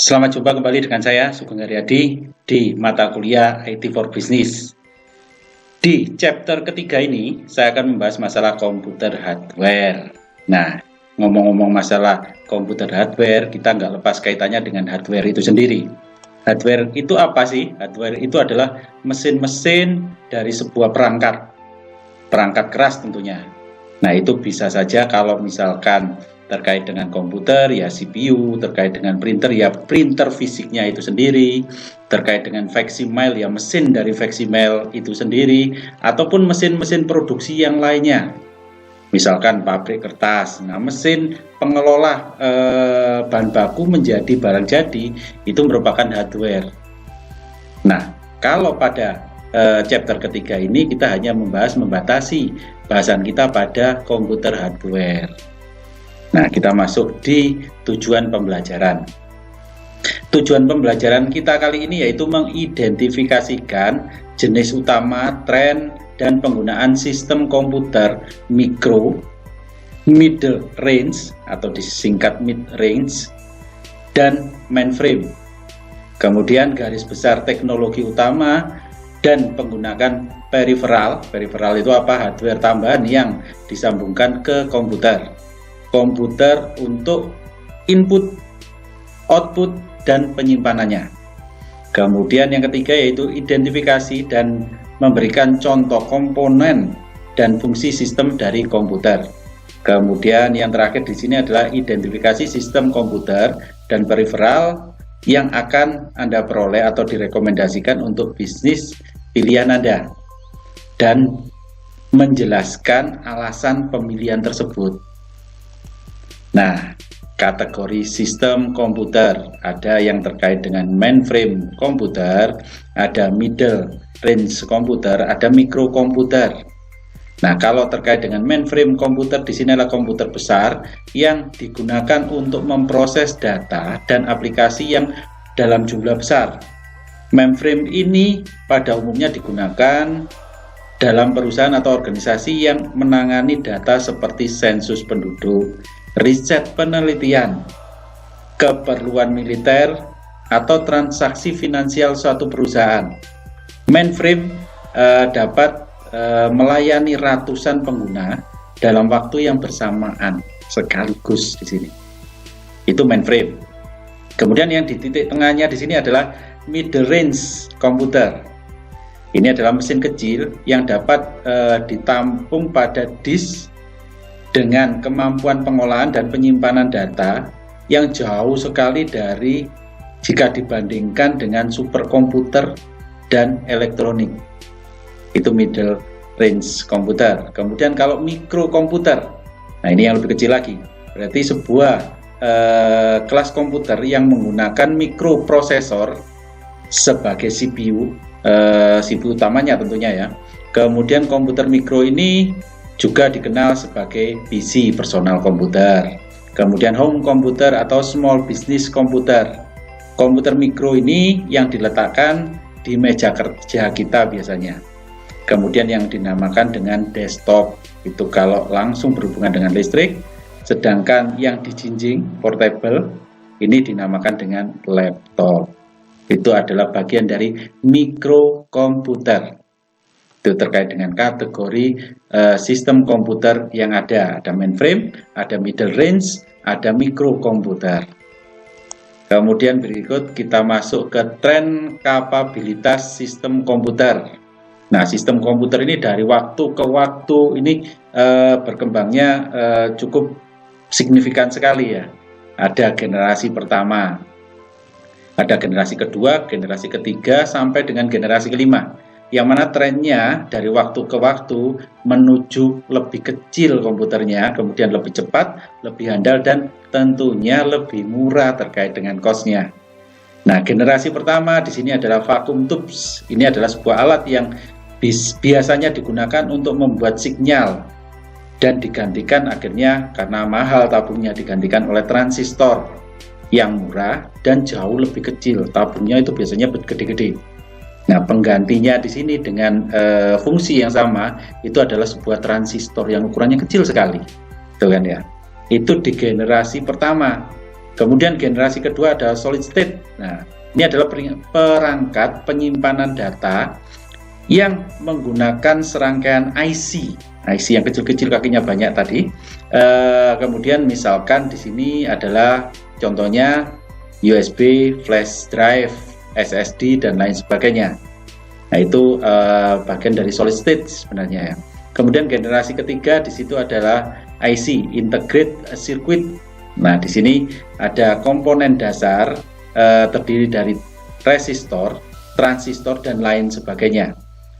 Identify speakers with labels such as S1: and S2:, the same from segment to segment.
S1: Selamat jumpa kembali dengan saya, Sugeng Haryadi, di mata kuliah IT for Business. Di chapter ketiga ini, saya akan membahas masalah komputer hardware. Nah, ngomong-ngomong masalah komputer hardware, kita nggak lepas kaitannya dengan hardware itu sendiri. Hardware itu apa sih? Hardware itu adalah mesin-mesin dari sebuah perangkat keras tentunya. Nah, itu bisa saja kalau misalkan terkait dengan komputer ya CPU, terkait dengan printer ya printer fisiknya itu sendiri, terkait dengan facsimiles ya mesin dari facsimiles itu sendiri, ataupun mesin-mesin produksi yang lainnya. Misalkan pabrik kertas, nah mesin pengelola bahan baku menjadi barang jadi itu merupakan hardware. Nah, kalau pada chapter ketiga ini kita hanya membatasi bahasan kita pada komputer hardware. Nah, kita masuk di tujuan pembelajaran. Tujuan pembelajaran kita kali ini yaitu mengidentifikasikan jenis utama, tren, dan penggunaan sistem komputer mikro, middle range atau disingkat mid range, dan mainframe. Kemudian garis besar teknologi utama dan penggunaan peripheral. Peripheral itu apa? Hardware tambahan yang disambungkan ke komputer. Komputer untuk input, output, dan penyimpanannya. Kemudian yang ketiga yaitu identifikasi dan memberikan contoh komponen dan fungsi sistem dari komputer. Kemudian yang terakhir di sini adalah identifikasi sistem komputer dan peripheral yang akan Anda peroleh atau direkomendasikan untuk bisnis pilihan Anda, dan menjelaskan alasan pemilihan tersebut. Nah, kategori sistem komputer ada yang terkait dengan mainframe komputer, ada middle range komputer, ada mikrokomputer. Nah, kalau terkait dengan mainframe komputer, di sini adalah komputer besar yang digunakan untuk memproses data dan aplikasi yang dalam jumlah besar. Mainframe ini pada umumnya digunakan dalam perusahaan atau organisasi yang menangani data seperti sensus penduduk, riset penelitian, keperluan militer, atau transaksi finansial suatu perusahaan. Mainframe dapat melayani ratusan pengguna dalam waktu yang bersamaan sekaligus di sini. Itu mainframe. Kemudian yang di titik tengahnya di sini adalah middle range komputer. Ini adalah mesin kecil yang dapat ditampung pada disk dengan kemampuan pengolahan dan penyimpanan data yang jauh sekali dari jika dibandingkan dengan superkomputer dan elektronik. Itu middle range komputer. Kemudian kalau mikrokomputer, nah ini yang lebih kecil lagi, berarti sebuah kelas komputer yang menggunakan mikroprosesor sebagai CPU, CPU utamanya tentunya ya. Kemudian komputer mikro ini juga dikenal sebagai PC, personal komputer. Kemudian home komputer atau small business komputer. Komputer mikro ini yang diletakkan di meja kerja kita biasanya. Kemudian yang dinamakan dengan desktop, itu kalau langsung berhubungan dengan listrik. Sedangkan yang dijinjing, portable, ini dinamakan dengan laptop. Itu adalah bagian dari mikrokomputer. Itu terkait dengan kategori sistem komputer yang ada. Ada mainframe, ada middle range, ada mikrokomputer. Kemudian berikut kita masuk ke tren kapabilitas sistem komputer. Nah, sistem komputer ini dari waktu ke waktu ini berkembangnya cukup signifikan sekali ya. Ada generasi pertama, ada generasi kedua, generasi ketiga, sampai dengan generasi kelima. Yang mana trennya dari waktu ke waktu menuju lebih kecil komputernya, kemudian lebih cepat, lebih handal, dan tentunya lebih murah terkait dengan cost-nya. Nah, generasi pertama di sini adalah vacuum tubes. Ini adalah sebuah alat yang biasanya digunakan untuk membuat sinyal dan digantikan akhirnya karena mahal tabungnya digantikan oleh transistor yang murah dan jauh lebih kecil. Tabungnya itu biasanya gede-gede. Nah, penggantinya di sini dengan fungsi yang sama itu adalah sebuah transistor yang ukurannya kecil sekali, gitu kan ya. Itu di generasi pertama. Kemudian generasi kedua ada solid state. Nah, ini adalah perangkat penyimpanan data yang menggunakan serangkaian IC yang kecil-kecil kakinya banyak tadi. Kemudian misalkan di sini adalah contohnya USB, flash drive, SSD dan lain sebagainya. Nah, itu bagian dari solid state sebenarnya ya. Kemudian generasi ketiga di situ adalah IC, integrated circuit. Nah, di sini ada komponen dasar terdiri dari resistor, transistor dan lain sebagainya.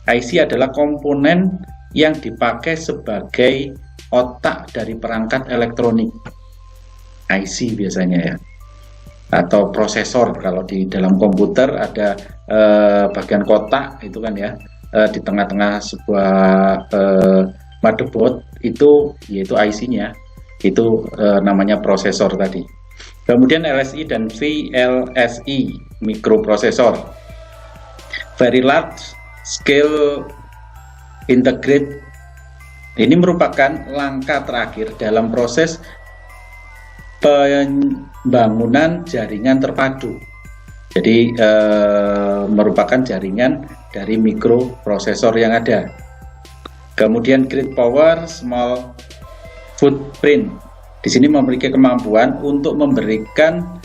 S1: IC adalah komponen yang dipakai sebagai otak dari perangkat elektronik. IC biasanya ya, atau prosesor. Kalau di dalam komputer ada bagian kotak itu kan ya, di tengah-tengah sebuah motherboard itu yaitu IC-nya, itu namanya prosesor tadi. Kemudian LSI dan VLSI, mikroprosesor, very large scale integrate. Ini merupakan langkah terakhir dalam proses pembangunan jaringan terpadu. Jadi merupakan jaringan dari mikroprosesor yang ada. Kemudian great power small footprint. Di sini memiliki kemampuan untuk memberikan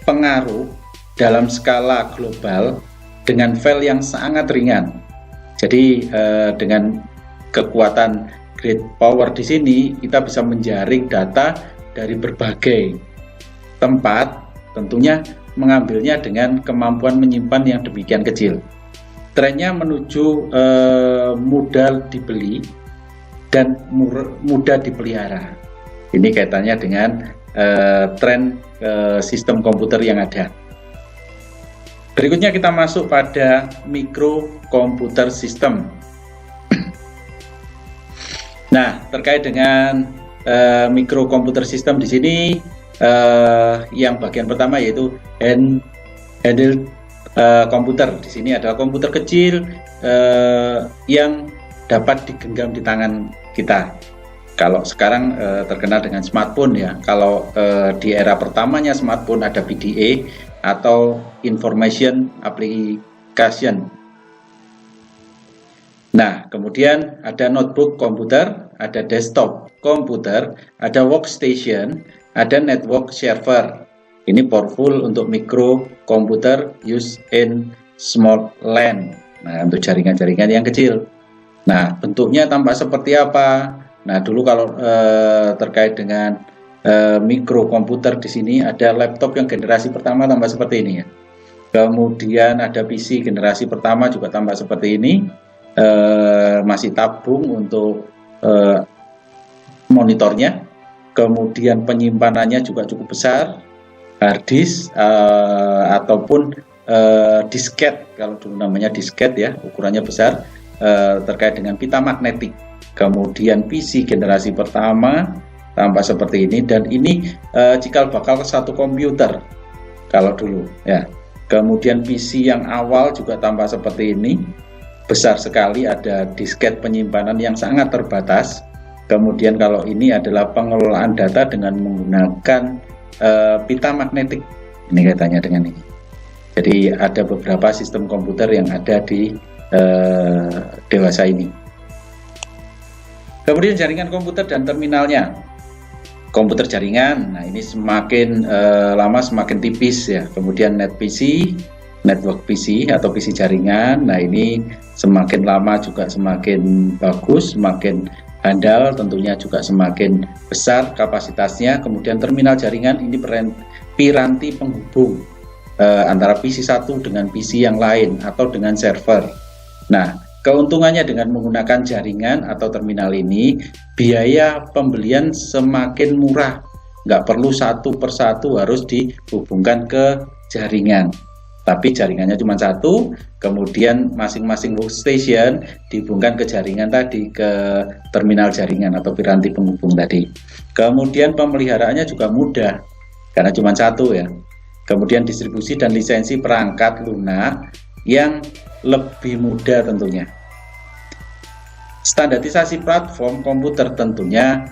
S1: pengaruh dalam skala global dengan file yang sangat ringan. Jadi dengan kekuatan great power di sini kita bisa menjaring data dari berbagai tempat, tentunya mengambilnya dengan kemampuan menyimpan yang demikian kecil. Trennya menuju mudah dibeli dan mudah dipelihara. Ini kaitannya dengan tren sistem komputer yang ada. Berikutnya kita masuk pada microkomputer system. Nah, terkait dengan microkomputer system di sini yang bagian pertama yaitu handheld komputer. Di sini adalah komputer kecil yang dapat digenggam di tangan kita. Kalau sekarang terkenal dengan smartphone ya. Kalau di era pertamanya smartphone ada PDA atau Information Application. Nah, kemudian ada notebook komputer, ada desktop komputer, ada workstation, ada network server. Ini powerful untuk microkomputer use in small LAN. Nah, untuk jaringan-jaringan yang kecil. Nah, bentuknya tampak seperti apa? Nah, dulu kalau terkait dengan mikrokomputer di sini ada laptop yang generasi pertama tampak seperti ini ya. Kemudian ada PC generasi pertama juga tampak seperti ini. Masih tabung untuk monitornya. Kemudian penyimpanannya juga cukup besar, hard disk ataupun disket. Kalau dulu namanya disket ya, ukurannya besar, terkait dengan pita magnetik. Kemudian PC generasi pertama tampak seperti ini, dan ini cikal bakal satu komputer kalau dulu ya. Kemudian PC yang awal juga tampak seperti ini, besar sekali, ada disket penyimpanan yang sangat terbatas. Kemudian kalau ini adalah pengelolaan data dengan menggunakan pita magnetik, ini kaitannya dengan ini. Jadi ada beberapa sistem komputer yang ada di dewasa ini. Kemudian jaringan komputer dan terminalnya. Komputer jaringan, nah ini semakin lama semakin tipis ya. Kemudian network PC atau PC jaringan, nah ini semakin lama juga semakin bagus, semakin handal, tentunya juga semakin besar kapasitasnya. Kemudian terminal jaringan, ini piranti penghubung antara PC satu dengan PC yang lain atau dengan server. Nah, keuntungannya dengan menggunakan jaringan atau terminal ini, biaya pembelian semakin murah. Nggak perlu satu persatu harus dihubungkan ke jaringan. Tapi jaringannya cuma satu, kemudian masing-masing workstation dihubungkan ke jaringan tadi, ke terminal jaringan atau piranti penghubung tadi. Kemudian pemeliharaannya juga mudah, karena cuma satu ya. Kemudian distribusi dan lisensi perangkat lunak yang lebih mudah tentunya. Standarisasi platform komputer tentunya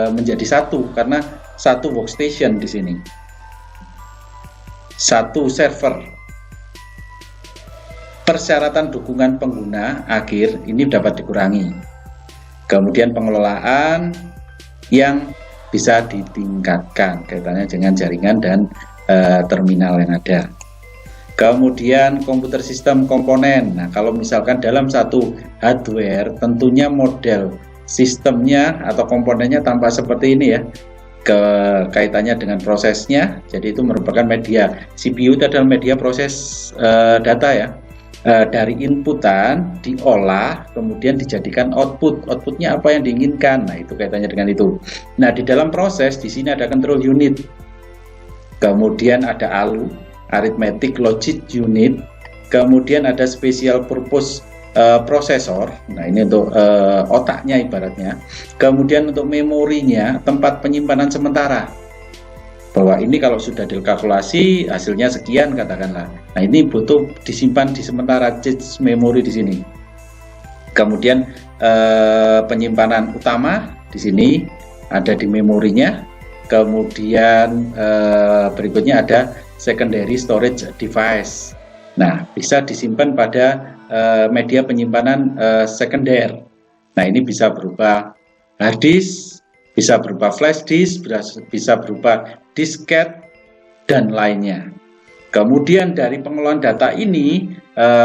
S1: menjadi satu, karena satu workstation di sini, satu server. Persyaratan dukungan pengguna akhir ini dapat dikurangi. Kemudian pengelolaan yang bisa ditingkatkan kaitannya dengan jaringan dan terminal yang ada. Kemudian komputer sistem komponen. Nah, kalau misalkan dalam satu hardware, tentunya model sistemnya atau komponennya tampak seperti ini ya, kaitannya dengan prosesnya. Jadi itu merupakan media. CPU itu adalah media proses data ya. Dari inputan diolah, kemudian dijadikan output. Outputnya apa yang diinginkan. Nah, itu kaitannya dengan itu. Nah, di dalam proses di sini ada control unit, kemudian ada ALU, arithmetic logic unit, kemudian ada special purpose prosesor. Nah, ini untuk otaknya ibaratnya. Kemudian untuk memorinya, tempat penyimpanan sementara. Bahwa ini kalau sudah dikalkulasi hasilnya sekian katakanlah. Nah, ini butuh disimpan di sementara cache memori di sini. Kemudian penyimpanan utama di sini ada di memorinya. Kemudian berikutnya ada secondary storage device. Nah, bisa disimpan pada media penyimpanan sekunder. Nah, ini bisa berupa hard disk, bisa berupa flash disk, bisa berupa disket, dan lainnya. Kemudian dari pengelolaan data ini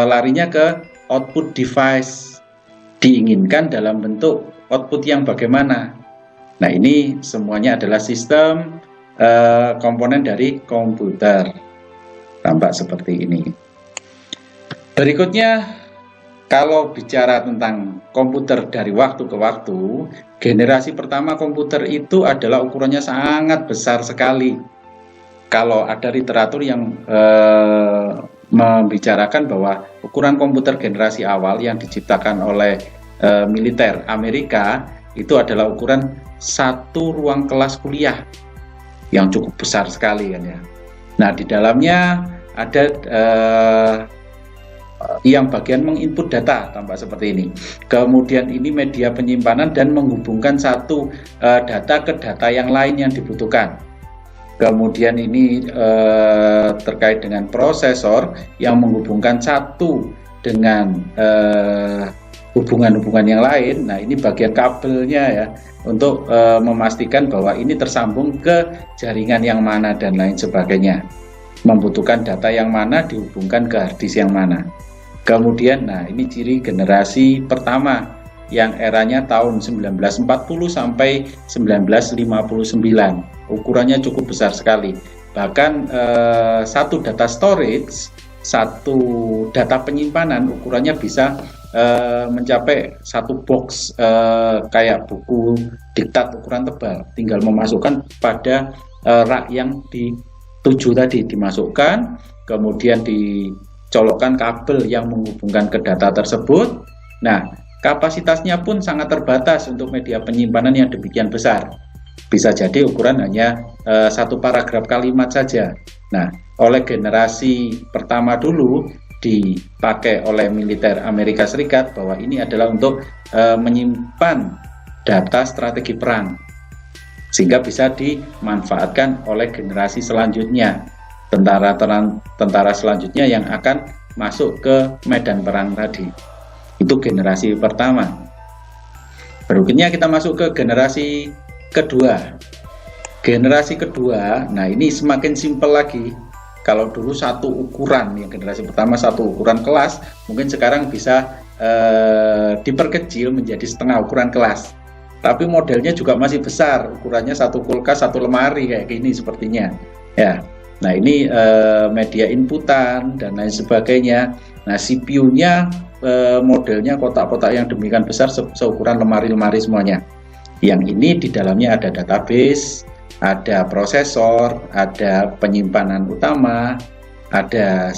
S1: larinya ke output device. Diinginkan dalam bentuk output yang bagaimana. Nah, ini semuanya adalah sistem komponen dari komputer. Tampak seperti ini. Berikutnya, kalau bicara tentang komputer dari waktu ke waktu, generasi pertama komputer itu adalah ukurannya sangat besar sekali. Kalau ada literatur yang membicarakan bahwa ukuran komputer generasi awal yang diciptakan oleh militer Amerika itu adalah ukuran satu ruang kelas kuliah yang cukup besar sekali kan ya. Nah, di dalamnya ada yang bagian menginput data tampak seperti ini. Kemudian ini media penyimpanan dan menghubungkan satu data ke data yang lain yang dibutuhkan. Kemudian ini terkait dengan prosesor yang menghubungkan satu dengan hubungan-hubungan yang lain. Nah, ini bagian kabelnya ya, untuk memastikan bahwa ini tersambung ke jaringan yang mana dan lain sebagainya. Membutuhkan data yang mana dihubungkan ke hard disk yang mana. Kemudian, nah ini ciri generasi pertama yang eranya tahun 1940 sampai 1959. Ukurannya cukup besar sekali. Bahkan satu data storage, satu data penyimpanan ukurannya bisa mencapai satu box kayak buku diktat ukuran tebal. Tinggal memasukkan pada rak yang dituju tadi, dimasukkan, kemudian dicolokkan kabel yang menghubungkan ke data tersebut. Nah, kapasitasnya pun sangat terbatas untuk media penyimpanan yang demikian besar. Bisa jadi ukuran hanya satu paragraf kalimat saja. Nah, oleh generasi pertama dulu dipakai oleh militer Amerika Serikat bahwa ini adalah untuk menyimpan data strategi perang, sehingga bisa dimanfaatkan oleh generasi selanjutnya, tentara selanjutnya yang akan masuk ke medan perang tadi. Itu generasi pertama. Berikutnya kita masuk ke generasi kedua. Generasi kedua, nah ini semakin simpel lagi. Kalau dulu satu ukuran, yang generasi pertama satu ukuran kelas, mungkin sekarang bisa diperkecil menjadi setengah ukuran kelas. Tapi modelnya juga masih besar, ukurannya satu kulkas, satu lemari kayak gini sepertinya. Ya, nah ini media inputan dan lain sebagainya. Nah, CPU-nya modelnya kotak-kotak yang demikian besar, seukuran lemari-lemari semuanya. Yang ini di dalamnya ada database, ada prosesor, ada penyimpanan utama, ada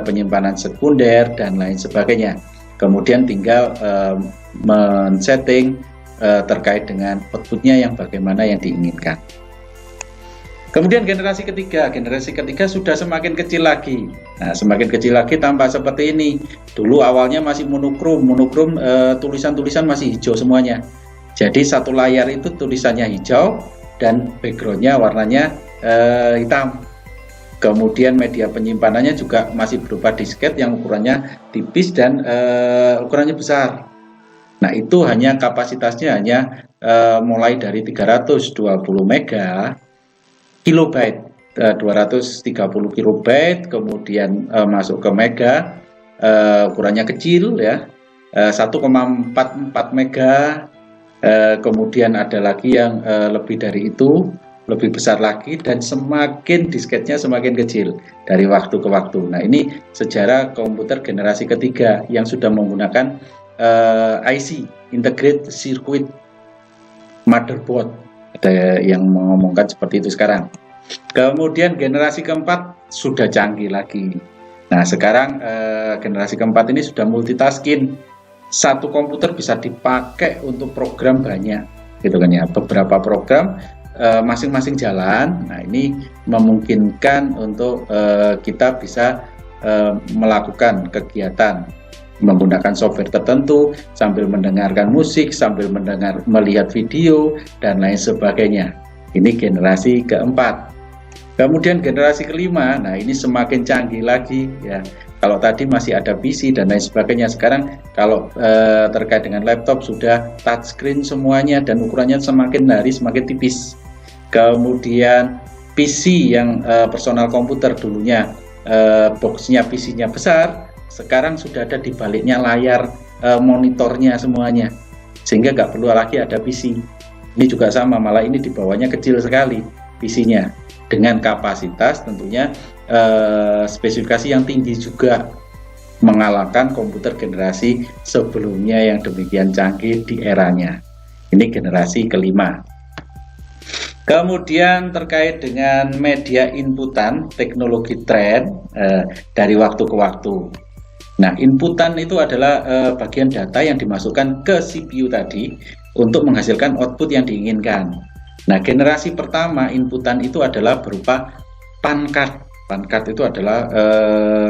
S1: penyimpanan sekunder dan lain sebagainya. Kemudian tinggal men-setting terkait dengan outputnya yang bagaimana yang diinginkan. Kemudian generasi ketiga sudah semakin kecil lagi. Nah, semakin kecil lagi tampak seperti ini. Dulu awalnya masih monokrom, tulisan-tulisan masih hijau semuanya. Jadi satu layar itu tulisannya hijau, dan backgroundnya warnanya hitam. Kemudian media penyimpanannya juga masih berupa disket yang ukurannya tipis dan ukurannya besar. Nah, itu hanya kapasitasnya hanya mulai dari 320 mega kilobyte, 230 kilobyte, kemudian masuk ke mega, ukurannya kecil ya, 1,44 mega, kemudian ada lagi yang lebih dari itu, lebih besar lagi, dan semakin disketnya semakin kecil dari waktu ke waktu. Nah, ini sejarah komputer generasi ketiga yang sudah menggunakan IC, Integrated Circuit Motherboard. Ada yang mengomongkan seperti itu sekarang. Kemudian generasi keempat sudah canggih lagi. Nah, sekarang generasi keempat ini sudah multitasking. Satu komputer bisa dipakai untuk program banyak, gitu kan ya. Beberapa program masing-masing jalan. Nah, ini memungkinkan untuk kita bisa melakukan kegiatan menggunakan software tertentu sambil mendengarkan musik, sambil melihat video dan lain sebagainya. Ini generasi keempat. Kemudian generasi kelima, nah ini semakin canggih lagi ya. Kalau tadi masih ada PC dan lain sebagainya, sekarang kalau terkait dengan laptop sudah touchscreen semuanya dan ukurannya semakin hari semakin tipis. Kemudian PC yang personal komputer dulunya boxnya PC-nya besar, sekarang sudah ada di baliknya layar monitornya semuanya, sehingga nggak perlu lagi ada PC. Ini juga sama, malah ini di bawahnya kecil sekali PC-nya dengan kapasitas tentunya spesifikasi yang tinggi juga, mengalahkan komputer generasi sebelumnya yang demikian canggih di eranya. Ini generasi kelima. Kemudian terkait dengan media inputan, teknologi tren dari waktu ke waktu. Nah, inputan itu adalah bagian data yang dimasukkan ke CPU tadi untuk menghasilkan output yang diinginkan. Nah, generasi pertama inputan itu adalah berupa pancard. Pancard itu adalah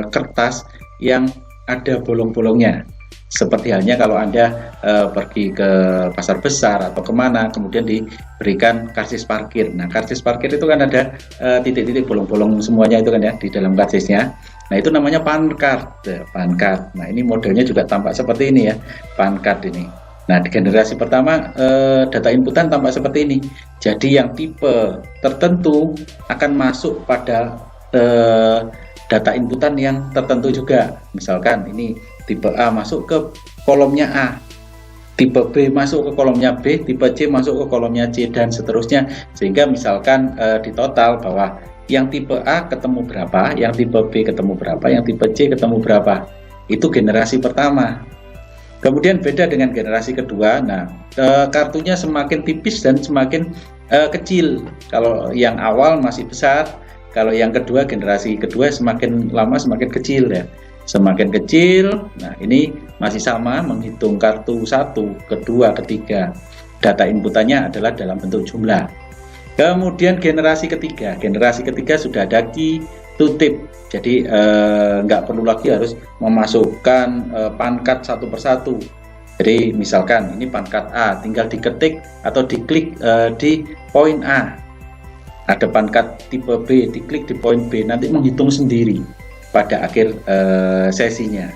S1: kertas yang ada bolong-bolongnya. Seperti halnya kalau Anda pergi ke pasar besar atau kemana, kemudian diberikan karcis parkir. Nah, karcis parkir itu kan ada titik-titik bolong-bolong semuanya itu kan ya di dalam karcisnya. Nah, itu namanya pancard. Pancard. Nah, ini modelnya juga tampak seperti ini ya, pancard ini. Nah, di generasi pertama data inputan tampak seperti ini. Jadi yang tipe tertentu akan masuk pada data inputan yang tertentu juga. Misalkan ini tipe A masuk ke kolomnya A, tipe B masuk ke kolomnya B, tipe C masuk ke kolomnya C, dan seterusnya. Sehingga misalkan di total bahwa yang tipe A ketemu berapa, yang tipe B ketemu berapa, yang tipe C ketemu berapa. Itu generasi pertama. Kemudian beda dengan generasi kedua. Nah, kartunya semakin tipis dan semakin kecil. Kalau yang awal masih besar, kalau yang kedua, generasi kedua semakin lama semakin kecil ya. Semakin kecil. Nah, ini masih sama menghitung kartu 1, kedua, ketiga. Data inputannya adalah dalam bentuk jumlah. Kemudian generasi ketiga sudah ada key to type. Jadi nggak perlu lagi harus memasukkan pancard satu persatu. Jadi misalkan ini pancard A, tinggal diketik atau diklik di poin A. Ada pancard tipe B, diklik di poin B, nanti menghitung sendiri pada akhir sesinya.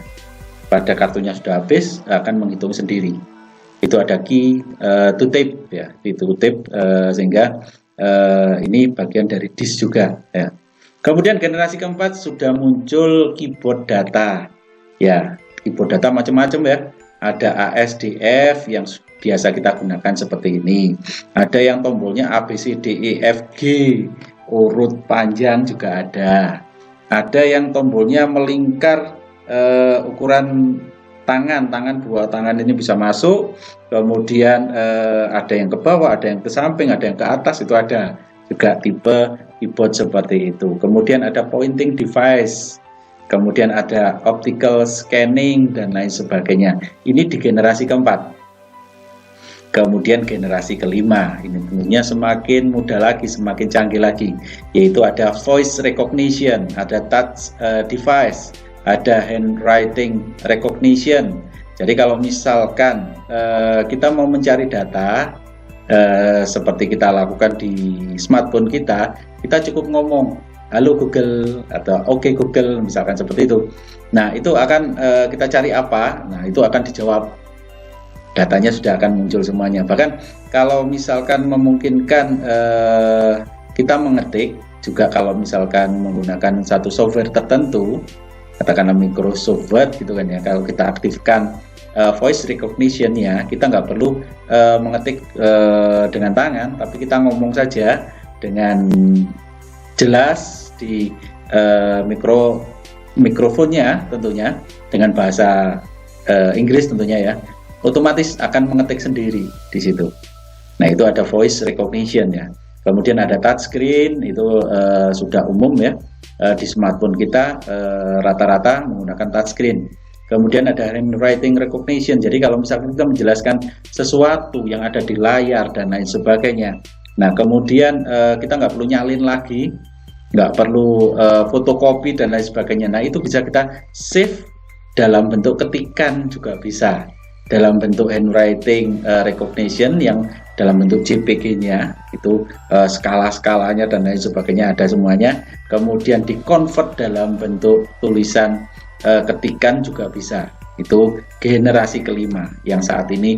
S1: Pada kartunya sudah habis, akan menghitung sendiri. Itu ada key to type ya, key to type, sehingga ini bagian dari disk juga ya. Kemudian generasi keempat sudah muncul keyboard data ya. Keyboard data macam-macam ya. Ada ASDF yang biasa kita gunakan seperti ini. Ada yang tombolnya A, B, C, D, E, F, G, urut panjang juga ada. Ada yang tombolnya melingkar, ukuran tangan dua tangan ini bisa masuk. Kemudian ada yang ke bawah, ada yang ke samping, ada yang ke atas, itu ada juga tipe keyboard seperti itu. Kemudian ada pointing device, kemudian ada optical scanning dan lain sebagainya. Ini di generasi keempat. Kemudian generasi kelima, ini tentunya semakin mudah lagi, semakin canggih lagi, yaitu ada voice recognition, ada touch device, ada handwriting recognition. Jadi kalau misalkan kita mau mencari data, seperti kita lakukan di smartphone kita cukup ngomong halo Google atau oke Google misalkan seperti itu. Nah itu akan kita cari apa, nah itu akan dijawab, datanya sudah akan muncul semuanya. Bahkan kalau misalkan memungkinkan kita mengetik juga, kalau misalkan menggunakan satu software tertentu, katakanlah Microsoft Word gitu kan ya, kalau kita aktifkan voice recognition-nya, kita nggak perlu mengetik dengan tangan, tapi kita ngomong saja dengan jelas di mikrofonnya tentunya, dengan bahasa Inggris tentunya ya, otomatis akan mengetik sendiri di situ. Nah itu ada voice recognition ya. Kemudian ada touchscreen, itu sudah umum ya, di smartphone kita rata-rata menggunakan touchscreen. Kemudian ada handwriting recognition, jadi kalau misalkan kita menjelaskan sesuatu yang ada di layar dan lain sebagainya, nah kemudian kita nggak perlu nyalin lagi, nggak perlu fotokopi dan lain sebagainya. Nah itu bisa kita save dalam bentuk ketikan, juga bisa dalam bentuk handwriting recognition yang dalam bentuk JPG-nya, itu skala-skalanya dan lain sebagainya ada semuanya. Kemudian di convert dalam bentuk tulisan ketikan juga bisa. Itu generasi kelima yang saat ini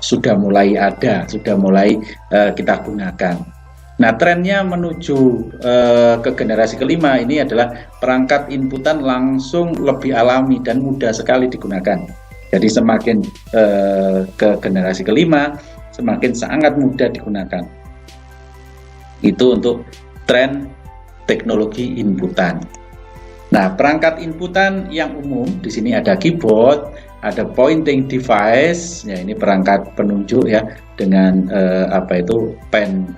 S1: sudah mulai ada, sudah mulai kita gunakan. Nah trennya menuju ke generasi kelima ini adalah perangkat inputan langsung lebih alami dan mudah sekali digunakan. Jadi semakin ke generasi kelima, semakin sangat mudah digunakan. Itu untuk tren teknologi inputan. Nah, perangkat inputan yang umum di sini ada keyboard, ada pointing device, ya ini perangkat penunjuk ya, dengan pen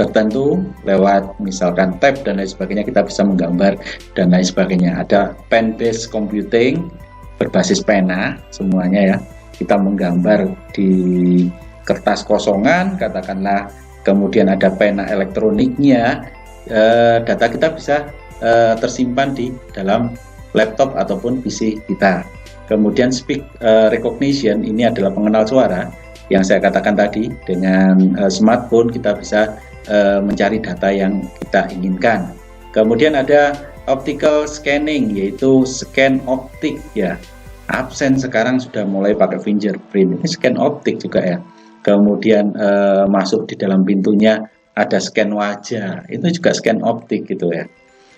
S1: tertentu, lewat misalkan tab dan lain sebagainya kita bisa menggambar dan lain sebagainya. Ada pen based computing, berbasis pena semuanya ya, kita menggambar di kertas kosongan katakanlah, kemudian ada pena elektroniknya, data kita bisa tersimpan di dalam laptop ataupun PC kita. Kemudian speak recognition, ini adalah pengenal suara yang saya katakan tadi, dengan smartphone kita bisa mencari data yang kita inginkan. Kemudian ada optical scanning, yaitu scan optik ya. Absen sekarang sudah mulai pakai fingerprint, ini scan optik juga ya. Kemudian masuk di dalam pintunya ada scan wajah, itu juga scan optik gitu ya.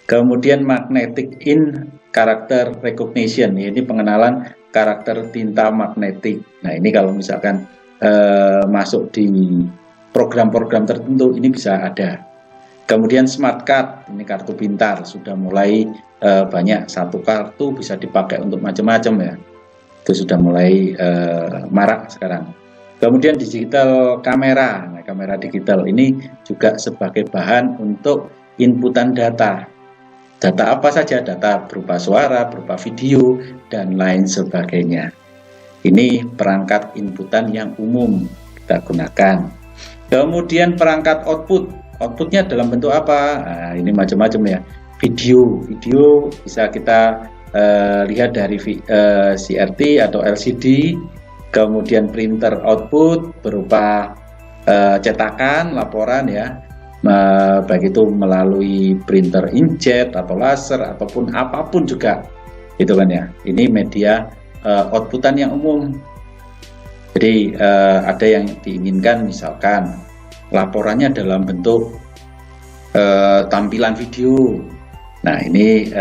S1: Kemudian magnetic in character recognition, ini pengenalan karakter tinta magnetik. Nah ini kalau misalkan masuk di program-program tertentu ini bisa ada. Kemudian smart card, ini kartu pintar, sudah mulai banyak, satu kartu bisa dipakai untuk macam-macam ya, itu sudah mulai marak sekarang. Kemudian digital kamera, nah, kamera digital ini juga sebagai bahan untuk inputan data. Data apa saja, data berupa suara, berupa video, dan lain sebagainya. Ini perangkat inputan yang umum kita gunakan. Kemudian perangkat output, outputnya dalam bentuk apa? Nah, ini macam-macam ya. Video bisa kita lihat dari CRT atau LCD. Kemudian printer output berupa cetakan, laporan ya. Baik itu melalui printer inkjet atau laser ataupun apapun juga, gitu kan ya. Ini media outputan yang umum. Jadi ada yang diinginkan misalkan laporannya dalam bentuk tampilan video. Nah ini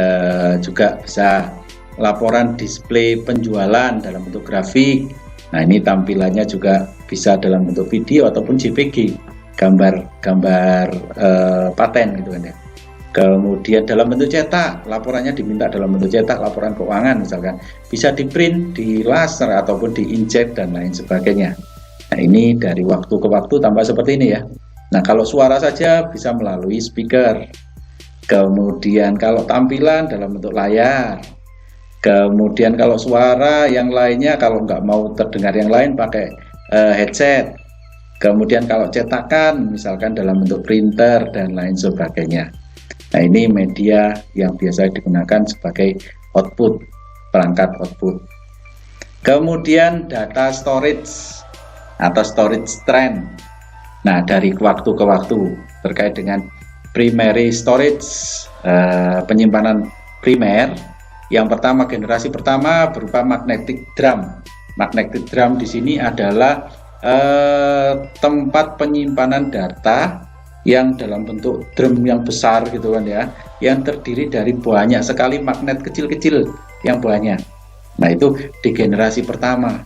S1: juga bisa laporan display penjualan dalam bentuk grafik. Nah ini tampilannya juga bisa dalam bentuk video ataupun JPG, gambar paten gitu kan ya. Kemudian dalam bentuk cetak, laporannya diminta dalam bentuk cetak, laporan keuangan misalkan, bisa di print, di laser ataupun di inkjet dan lain sebagainya. Nah ini dari waktu ke waktu tambah seperti ini ya. Nah kalau suara saja bisa melalui speaker. Kemudian kalau tampilan dalam bentuk layar. Kemudian kalau suara yang lainnya, kalau nggak mau terdengar yang lain pakai headset. Kemudian kalau cetakan misalkan dalam bentuk printer dan lain sebagainya. Nah ini media yang biasa digunakan sebagai output, perangkat output. Kemudian data storage. atau storage trend. Nah, dari waktu ke waktu terkait dengan primary storage, penyimpanan primer. Yang pertama, generasi pertama berupa magnetic drum. Magnetic drum di sini adalah tempat penyimpanan data yang dalam bentuk drum yang besar gitu kan ya, yang terdiri dari banyak sekali magnet kecil-kecil yang banyak. Nah, itu di generasi pertama.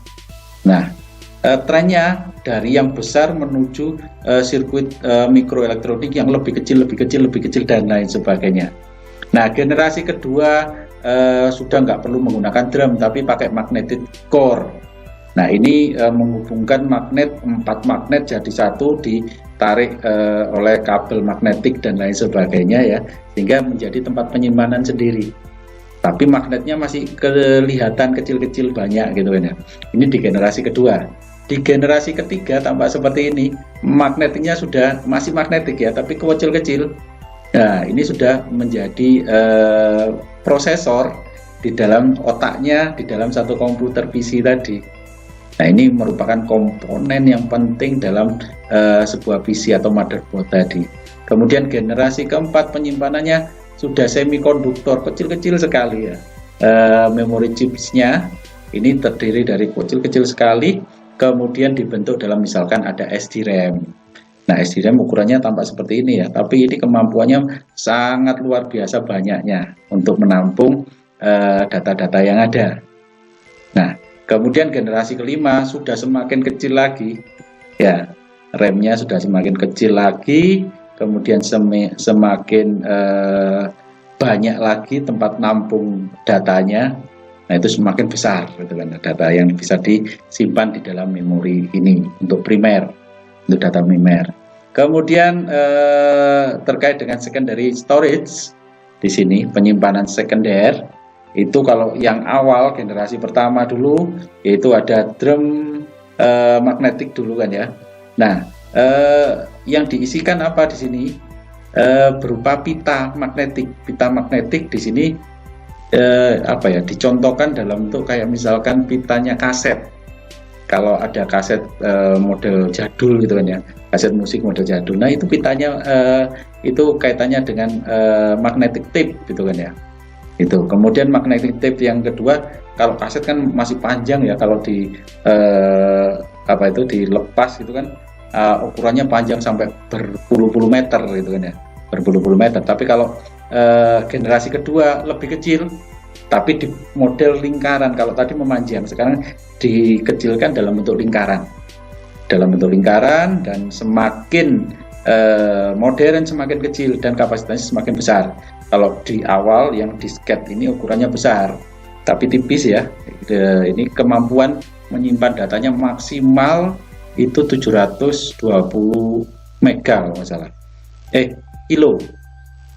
S1: Nah, trennya dari yang besar menuju sirkuit mikroelektronik yang lebih kecil dan lain sebagainya. Nah, generasi kedua sudah nggak perlu menggunakan drum tapi pakai magnetic core. Nah, ini menghubungkan 4 magnet jadi satu, ditarik oleh kabel magnetik dan lain sebagainya ya, sehingga menjadi tempat penyimpanan sendiri. Tapi magnetnya masih kelihatan kecil-kecil banyak gitu kan ya. Ini di generasi kedua. Di generasi ketiga tampak seperti ini, magnetiknya sudah masih magnetik ya, tapi kecil-kecil. Nah, ini sudah menjadi prosesor di dalam otaknya, di dalam satu komputer PC tadi. Nah, ini merupakan komponen yang penting dalam sebuah PC atau motherboard tadi. Kemudian generasi keempat penyimpanannya sudah semikonduktor, kecil-kecil sekali ya. Memory chipsnya ini terdiri dari kecil-kecil sekali, kemudian dibentuk dalam misalkan ada SDRAM. Nah, SDRAM ukurannya tampak seperti ini ya, tapi ini kemampuannya sangat luar biasa banyaknya untuk menampung data-data yang ada. Nah, kemudian generasi kelima sudah semakin kecil lagi, ya, RAM-nya sudah semakin kecil lagi, kemudian semakin banyak lagi tempat nampung datanya. Nah, itu semakin besar, gitu kan, data yang bisa disimpan di dalam memori ini untuk primer, untuk data primer. Kemudian terkait dengan secondary storage, di sini penyimpanan sekunder. Itu kalau yang awal generasi pertama dulu, yaitu ada drum magnetik dulu kan ya. Nah, yang diisikan apa di sini? Berupa pita magnetik. Pita magnetik di sini dicontohkan dalam bentuk kayak misalkan pitanya kaset. Kalau ada kaset model jadul gitu kan ya, kaset musik model jadul. Nah, itu pitanya itu kaitannya dengan magnetic tape gitu kan ya. Itu. Kemudian magnetic tape yang kedua, kalau kaset kan masih panjang ya, kalau dilepas gitu kan, ukurannya panjang sampai berpuluh-puluh meter gitu kan ya, berpuluh-puluh meter. Tapi kalau generasi kedua lebih kecil, tapi di model lingkaran. Kalau tadi memanjang, sekarang dikecilkan dalam bentuk lingkaran, dan semakin modern semakin kecil dan kapasitasnya semakin besar. Kalau di awal yang disket ini ukurannya besar tapi tipis ya, ini kemampuan menyimpan datanya maksimal itu 720 mega kalau nggak salah, kilo,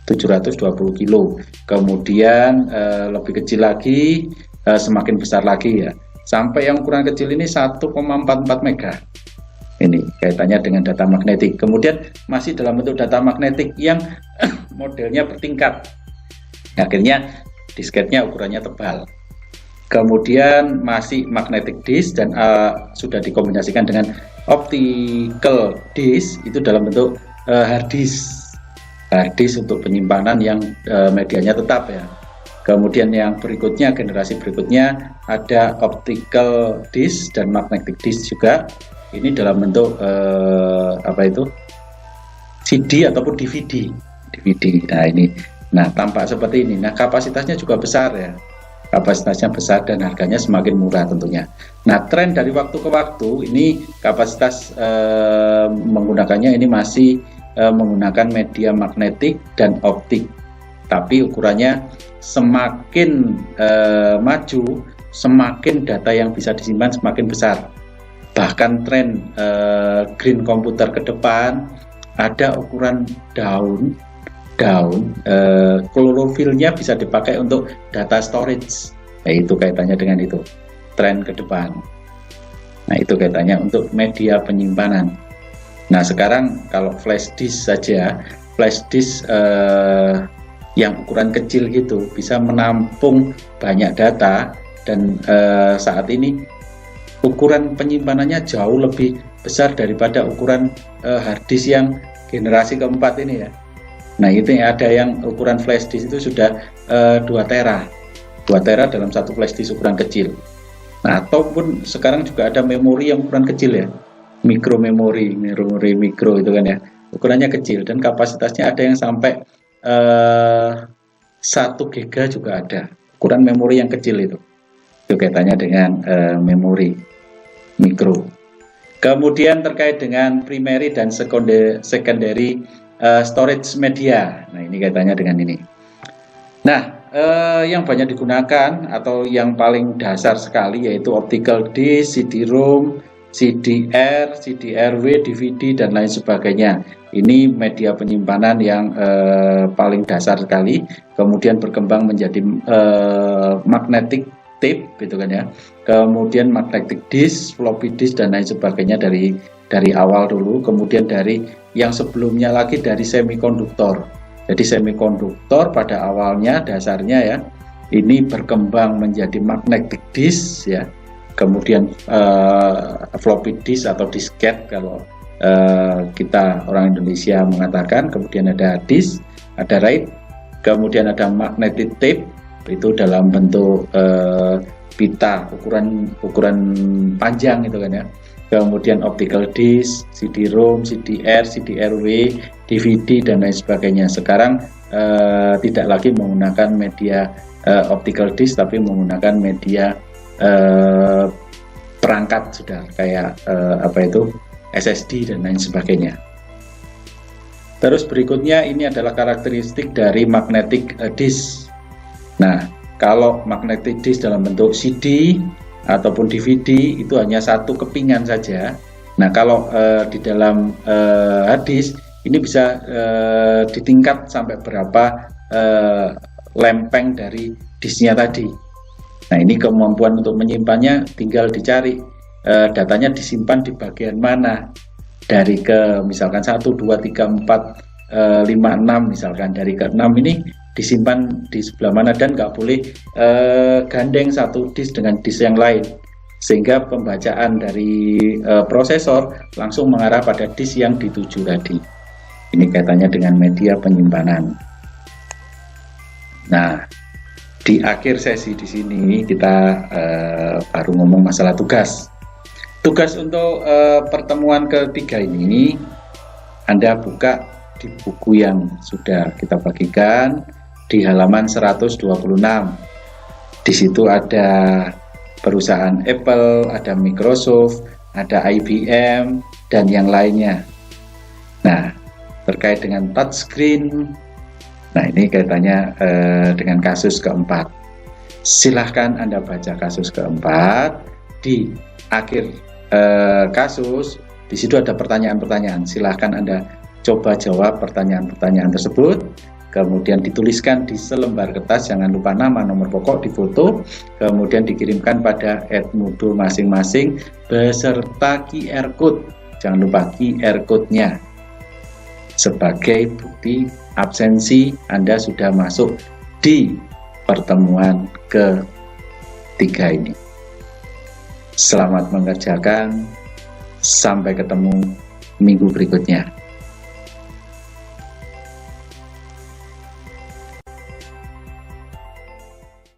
S1: 720 kilo. Kemudian lebih kecil lagi, semakin besar lagi ya, sampai yang ukuran kecil ini 1,44 mega. Ini kaitannya dengan data magnetik. Kemudian masih dalam bentuk data magnetik yang modelnya bertingkat. Akhirnya disketnya ukurannya tebal. Kemudian masih magnetic disk dan sudah dikombinasikan dengan optical disk, itu dalam bentuk hard disk. Hard disk untuk penyimpanan yang medianya tetap ya. Kemudian yang berikutnya, generasi berikutnya ada optical disk dan magnetic disk juga. Ini dalam bentuk CD ataupun DVD. Nah, ini, tampak seperti ini. Nah, kapasitasnya juga besar ya. Kapasitasnya besar dan harganya semakin murah tentunya. Nah, tren dari waktu ke waktu ini kapasitas menggunakannya ini masih menggunakan media magnetik dan optik. Tapi ukurannya semakin maju, semakin data yang bisa disimpan semakin besar. Bahkan tren green komputer ke depan ada ukuran daun, klorofilnya bisa dipakai untuk data storage. Nah, itu kaitannya dengan itu, tren ke depan. Nah, itu kaitannya untuk media penyimpanan. Nah, sekarang kalau flash disk saja, flash disk yang ukuran kecil gitu bisa menampung banyak data, dan saat ini ukuran penyimpanannya jauh lebih besar daripada ukuran hard disk yang generasi keempat ini ya. Nah itu ada yang ukuran flash disk itu sudah 2 tera dalam satu flash disk ukuran kecil. Nah ataupun sekarang juga ada memori yang ukuran kecil ya, memori mikro itu kan ya, ukurannya kecil dan kapasitasnya ada yang sampai 1 giga juga ada, ukuran memori yang kecil itu kaitannya dengan memori mikro. Kemudian terkait dengan primary dan secondary storage media. Nah ini kaitannya dengan ini. Nah yang banyak digunakan atau yang paling dasar sekali yaitu optical disc, CD-ROM, CDR, CDRW, DVD dan lain sebagainya. Ini media penyimpanan yang paling dasar sekali. Kemudian berkembang menjadi magnetic tape gitu kan ya. Kemudian magnetic disk, floppy disk dan lain sebagainya dari awal dulu. Kemudian dari yang sebelumnya lagi dari semikonduktor. Jadi semikonduktor pada awalnya dasarnya ya ini berkembang menjadi magnetic disk ya. Kemudian floppy disk atau disket kalau kita orang Indonesia mengatakan. Kemudian ada disk, ada write, kemudian ada magnetic tape itu dalam bentuk pita ukuran panjang itu kan ya. Kemudian optical disc, CD-ROM, CDR, CDRW, DVD dan lain sebagainya. Sekarang tidak lagi menggunakan media optical disc tapi menggunakan media perangkat sudah kayak SSD dan lain sebagainya. Terus berikutnya ini adalah karakteristik dari magnetic disk. Nah, kalau magnetic disk dalam bentuk CD ataupun DVD itu hanya satu kepingan saja. Nah, kalau di dalam hard disk ini bisa ditingkat sampai berapa lempeng dari disknya tadi. Nah, ini kemampuan untuk menyimpannya tinggal dicari datanya disimpan di bagian mana. Dari ke misalkan 1, 2, 3, 4, 5, 6 misalkan. Dari ke 6 ini disimpan di sebelah mana dan nggak boleh gandeng satu disk dengan disk yang lain sehingga pembacaan dari prosesor langsung mengarah pada disk yang dituju tadi. Ini kaitannya dengan media penyimpanan. Nah, di akhir sesi di sini kita baru ngomong masalah tugas. Tugas untuk pertemuan ketiga ini Anda buka di buku yang sudah kita bagikan di halaman 126. Di situ ada perusahaan Apple, ada Microsoft, ada IBM dan yang lainnya. Nah, terkait dengan touchscreen, nah ini kaitannya dengan kasus keempat. Silahkan Anda baca kasus keempat. Di akhir kasus, di situ ada pertanyaan-pertanyaan. Silahkan Anda coba jawab pertanyaan-pertanyaan tersebut. Kemudian dituliskan di selembar kertas, jangan lupa nama, nomor pokok, difoto, kemudian dikirimkan pada @moodle masing-masing beserta QR code. Jangan lupa QR code-nya sebagai bukti absensi Anda sudah masuk di pertemuan ketiga ini. Selamat mengerjakan, sampai ketemu minggu berikutnya.